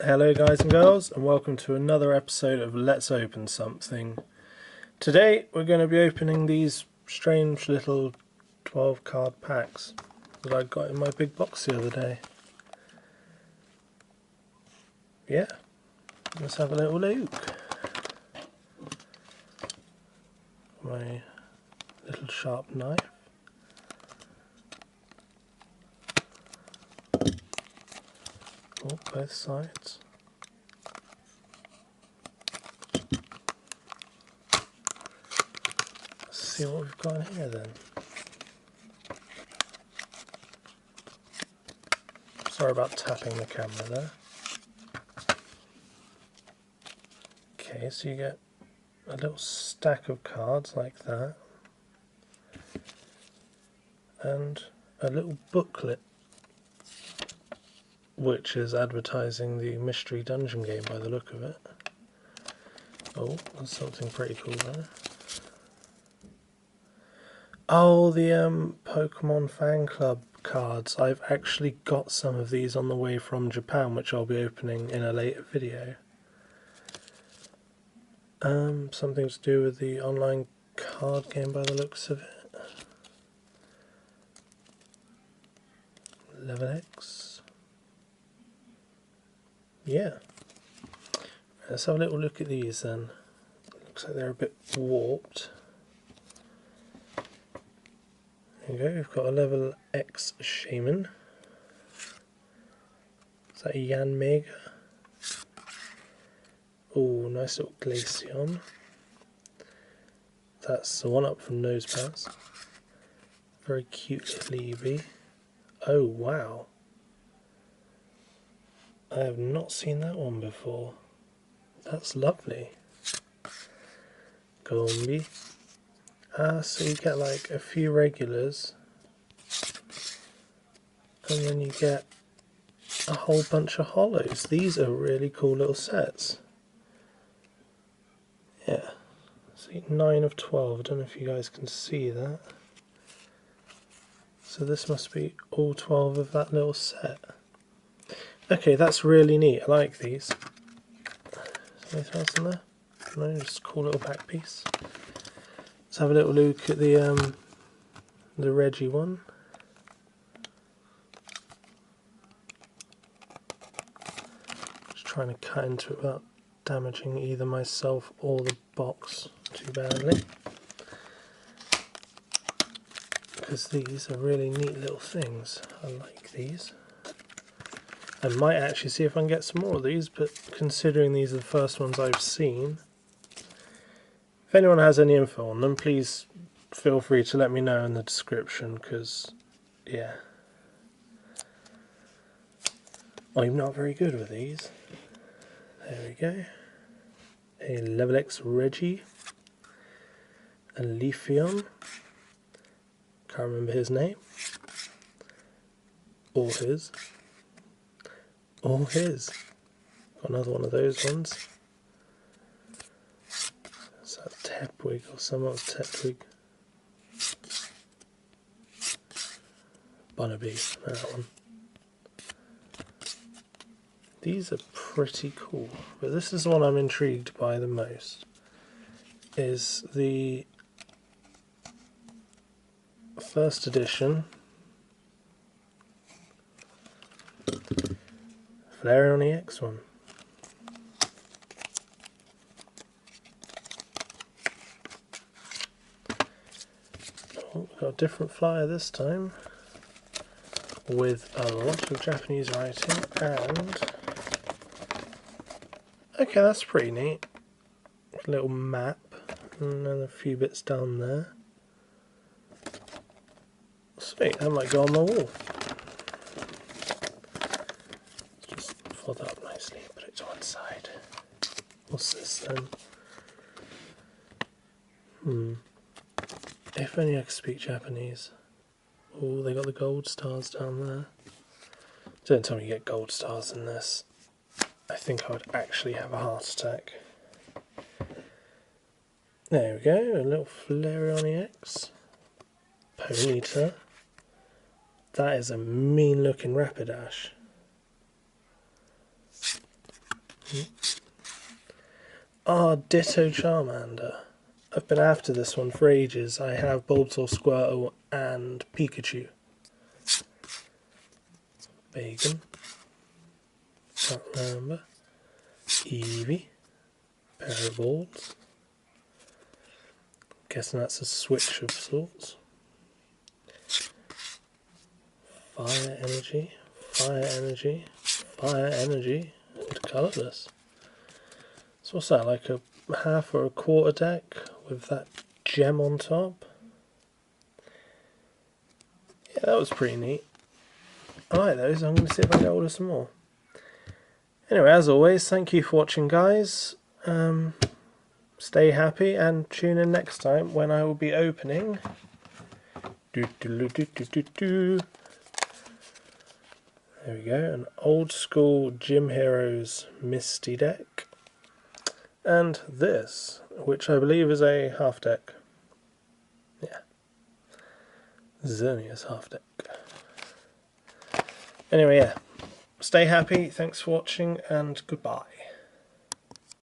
Hello guys and girls, and welcome to another episode of Let's Open Something. Today we're going to be opening these strange little 12 card packs that I got in my big box the other day. Yeah, let's have a little look. My little sharp knife. Oh, both sides. Let's see what we've got in here then. Sorry about tapping the camera there. Okay, so you get a little stack of cards like that, and a little booklet which is advertising the Mystery Dungeon game by the look of it. Oh, there's something pretty cool there. Oh, the Pokemon Fan Club cards. I've actually got some of these on the way from Japan, which I'll be opening in a later video. Something to do with the online card game by the looks of it. Level X. Yeah. Let's have a little look at these then. Looks like they're a bit warped. There you go, we've got a level X Shaman. Is that a Yanmega? Oh, nice little Glaceon. That's the one up from Nosepass. Very cute little Eevee. Oh wow. I have not seen that one before. That's lovely. Gombi. So you get like a few regulars, and then you get a whole bunch of holos. These are really cool little sets. Yeah. See, 9 of 12. I don't know if you guys can see that. So this must be all 12 of that little set. Okay, that's really neat. I like these. Is there anything else in there? No, just a cool little back piece. Let's have a little look at the Reggie one. Just trying to cut into it without damaging either myself or the box too badly. Because these are really neat little things. I like these. I might actually see if I can get some more of these, but considering these are the first ones I've seen, if anyone has any info on them, please feel free to let me know in the description, because, yeah, I'm not very good with these. There we go. A Level X Reggie, a Leafeon, can't remember his name, or his. Got another one of those ones. Is that Tepwig or someone's Tepwig? Bunnelby, that one. These are pretty cool, but this is the one I'm intrigued by the most. Is the first edition Flareon EX one. Oh, we've got a different flyer this time, with a lot of Japanese writing, and okay, that's pretty neat. A little map, and then a few bits down there. Sweet, that might go on my wall. Just fold that up nicely, put it to one side. What's this then? If only I could speak Japanese. Oh, they got the gold stars down there. Don't tell me you get gold stars in this. I think I would actually have a heart attack. There we go, a little Flareon EX. Ponyta. That is a mean looking Rapidash. Ah, Ditto Charmander. I've been after this one for ages. I have Bulbasaur, Squirtle, and Pikachu. Bacon. Can't remember. Eevee. Pair of balls. Guessing that's a switch of sorts. Fire energy. Fire energy. Fire energy. And colourless. So what's that, like a half or a quarter deck with that gem on top? Yeah, that was pretty neat. I like those. I'm going to see if I can get hold of some more. Anyway, as always, thank you for watching, guys. Stay happy and tune in next time when I will be opening. There we go, an old school Gym Heroes Misty deck. And this, which I believe is a half deck. Yeah. Xerneas half deck. Anyway, yeah. Stay happy, thanks for watching, and goodbye.